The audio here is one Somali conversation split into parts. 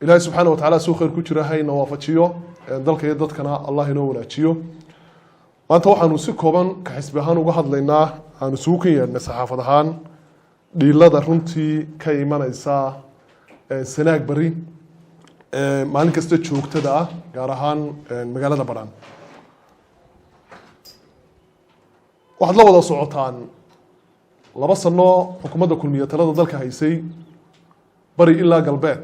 إلهي سبحانه وتعالى سو خير كجرا هاي نوافجيو dalka iyo dadkana Allah inoo wanaajiyo maanta waxaanu si kooban ka xisbi ahaan uga hadlaynaa aan isugu kan yeernay saxaafad ahaan dhiilada runtii ka imanaysa sanaag bari maalin kasta joogtada ah gaar ahaan magaalada Badhan waxaad la wada socotaan laba sano xukuumadda kulmiye talada dalka haysay bari ilaa galbeed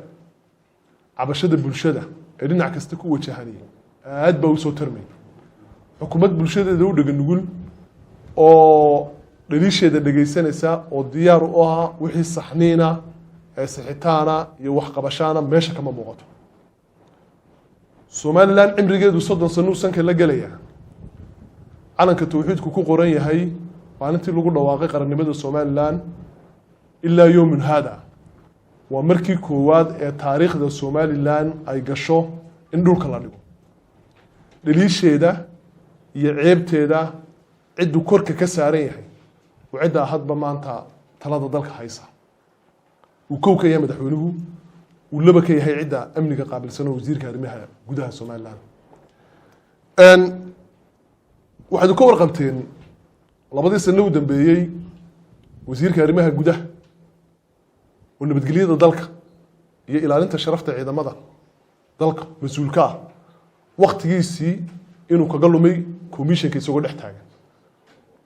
cabashada bulshada ee dhinac kasta ku wajahanay aad baa u soo tarmay xukuumad bulshadeeda u dhagan nugul oo dhaliisheeda dhageysanaysa oo diyaar u ah wixii saxniina ee saxitaana iyo wax qabashana meesha kama muuqato Somaliland cimrigeedu 30 sano sanka la galaya calanka tawxiidku ku qoran yahay maalintii lagu dhawaaqay qarannimada Somaliland ilaa yawmin hada waa markii koowaad ee taariikhda Somaliland ay gasho in dhulka la dhigo dhaliisheeda iyo ceebteeda cid korka ka saaran yahay oo cid ahadba maanta talada dalka haysa uu koow ka yahay madaxweynuhu uu laba ka yahay cid amniga qaabilsan oo wasiirka arrimaha gudaha Somaliland waxaad ka warqabteen labadii sano u dambeeyay wasiirka arrimaha gudaha oo nabadgelyada dalka iyo ilaalinta sharafta ciidamada dalka mas'uulka ah waqtigiisii inuu kaga lumay commissionka isagoo dhex taagan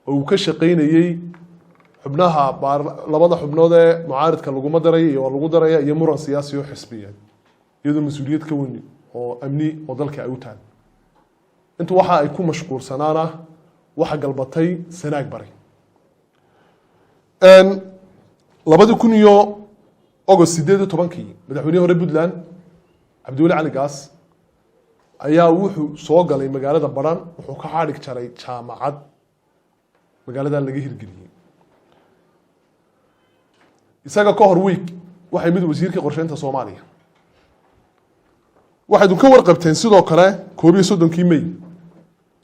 oo uu ka shaqeynayay xubnaha labada xubnood ee mucaaradka lagu daray iyo muran siyaasi oo xisbiyeed iyadoo mas'uuliyad ka weyn oo amni oo dalka ay u tahay inta waxa ay ku mashquulsanaana waxa galbatay sanaag bari labada kun iyo August 18 madaxweynaha hore Puntland Cabdiweli Cali Gaas ayaa wuxuu soo galay magaalada Badhan wuxuu ka xarig jaray jaamacad magaalada laga hirgeliyay isaga ka hor week waxay mid wasiirka qorsheynta Soomaaliya waxaad ka warqabteen sidoo kale 31 May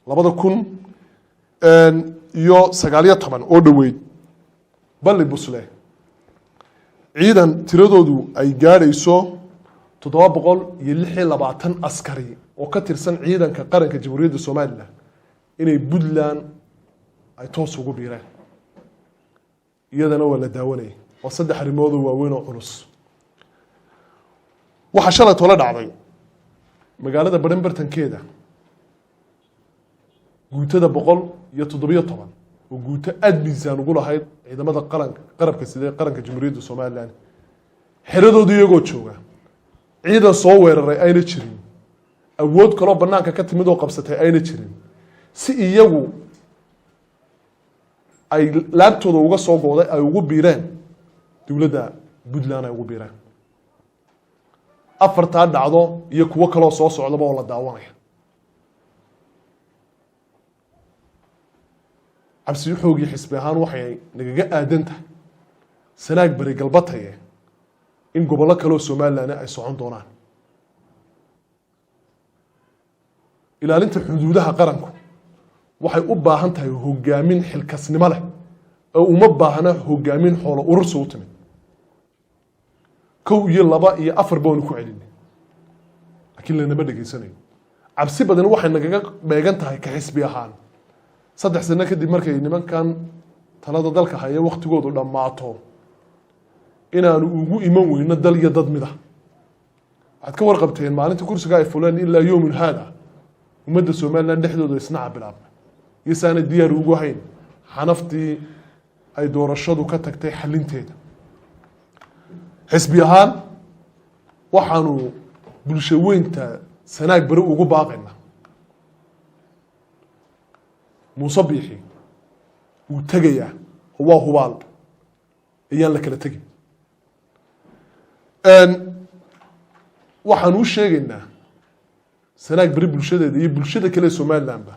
2019 oo dhaweyd Balli Busle ciidan tiradoodu ay gaarayso 726 askari oo ka tirsan ciidanka qaranka Jamhuuriyadda Soomaaliland inay Puntland ay toos ugu biireen iyadana waa la daawanay oo saddex arrimood oo waaweyn oo culus waxa shalay tola dhacday magaalada Badhan bartankeeda guutada 117 oo guuta aad miisaan ugu lahayd ciidamada qarabka sida qaranka Jamhuuriyadda Soomaaliland xeradoodu iyagoo jooga ciidan soo weeraray ayna jirin awood kale banaanka ka timid oo qabsatay ayna jirin si iyagu ay laabtooda uga soo gooday ay ugu biireen dawladda Puntland ay ugu biireen afarta dhacdo iyo kuwa kale oo soo socdaba oo la daawanaya cabsi xoogi xisbi ahaan waxay nagaga aadantahay sanaag bari galbatay in gobollo kale oo Somaliland ay socon doonaan ilaalinta xuduudaha qaranku waxay u baahan tahay hogaamin xilkasnimo leh oo uma baahna hogaamin xoolo urursi u timid kow iyo laba iyo afar baan ku celinay laakiin lama dhageysanayo cabsi badan waxay nagaga beegan tahay ka xisbi ahaan saddex sano kadib markay nimankan talada dalka haya waqtigoodu dhamaato inaanu ugu iman weyno dal iyo dad mid ah waxaad ka warqabteen maalinta kursiga ay fuleen ilaa yawmin hada ummadda Somaliland dhexdooda isnaa bilaabmay isaana diyaar ugu hayn xanaftii ay doorashadu ka tagtay xalinteeda xisbi ahaan waxaanu bulshaweynta sanaag bari ugu baaqayna musabbixi uu tagaya waa hubaal ayaan la kala tagin waxaan u sheegaynaa sanaag bari bulshadeeda iyo bulshada kale Somaliland ba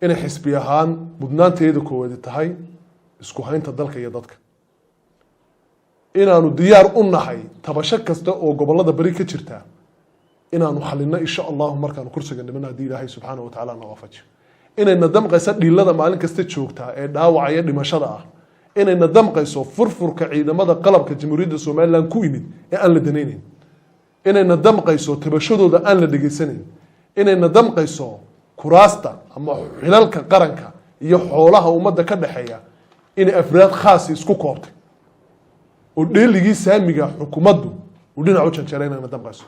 inay xisbi ahaan mudnaanteeda koowaad tahay isku haynta dalka iyo dadka inaanu diyaar u nahay tabasho kasta oo gobolada bari ka jirta inaanu xalino insha Allah markaan kursiga nimanaa hadii Ilaahay subhanahu wa ta'ala na waafajiyo inayna damqaysa dhilada maalin kasta joogta ee dhaawacaya dhimashada ah inayna damqayso furfurka ciidamada qalabka Jamhuuriyadda Somaliland ku yimid ee aan la danaynin inayna damqayso tabashadooda aan la dhegaysanayn, inayna damqayso kuraasta ama xilalka qaranka iyo xoolaha ummadda ka dhaxeeya inay afraad khaasi isku koobtay oo dheeligii saamiga xukuumaddu uu dhinac u janjeeray inayna damqayso.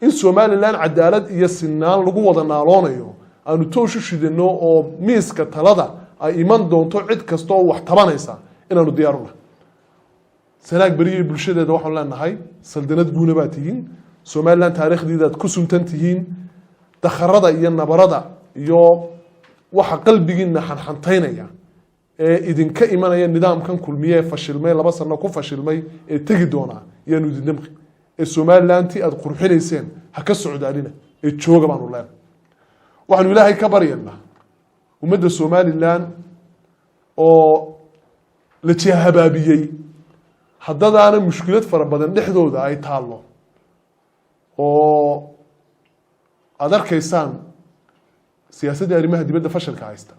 in Somaliland cadaalad iyo sinaan lagu wada naaloonayo aanu tooshu shidano oo miiska talada ay iman doonto cid kasta oo wax tabanaysa inaanu diyaar u nahay. sanaag bariye bulshadeeda waxaan leenahay saldanad guuna baa tihiin, Somaliland taariikhdeedaad ku suntan tihiin, dakharada iyo nabarada iyo waxa qalbigiina xanxantaynaya ee idinka imanaya nidaamkan kulmiye fashilmay 2 sano ku fashilmay ee tagi doona yaanu idin damqi ee Somaliland aad qurxinayseen ha ka socdaalina ee jooga baanu leenahay. waxaanu ilaahay ka baryaynaa ummadda Somaliland oo la jihabaabiyay haddana mushkilad fara badan dhexdooda ay taalo oo aad arkaysaan siyaasadda arrimaha dibadda fashilka haysta.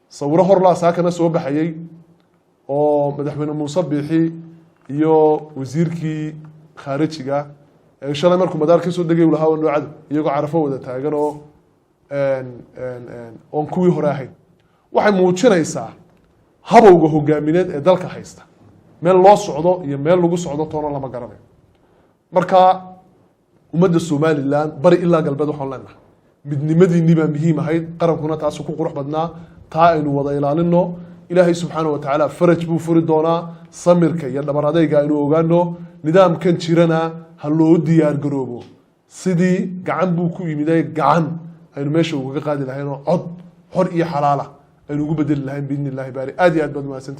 sawiro hor la saakana soo baxayay oo madaxweyne Muuse Biixi iyo wasiirkii khaarijiga ee shalay markuu madaarka soo degay ulahaa noocad iyagoo carafo wada taagan oo kuwii hore ahayn. waxay muujinaysaa habowga hogaamineed ee dalka haysta, meel loo socdo iyo meel lagu socdo toona lama garanayo. marka ummadda Somaliland bari ilaa galbeed waxaan leenahay midnimadiinni baa muhiim ahayd, qarankuna taas ku qurux badnaa, taa aynu wada ilaalino. ilaahay subxaanahu wa tacaala faraj buu furi doonaa, samirka iyo dhabar adayga aynu ogaano, nidaamkan jirana ha loo diyaar garoobo sidii gacan buu ku yimiday gacan aynu meesha ugaga qaadi lahayn oo cod xor iyo xalaala aynu ugu bedeli lahayn biidni illaahi baari. aad iyo aad baad mahadsantihiin.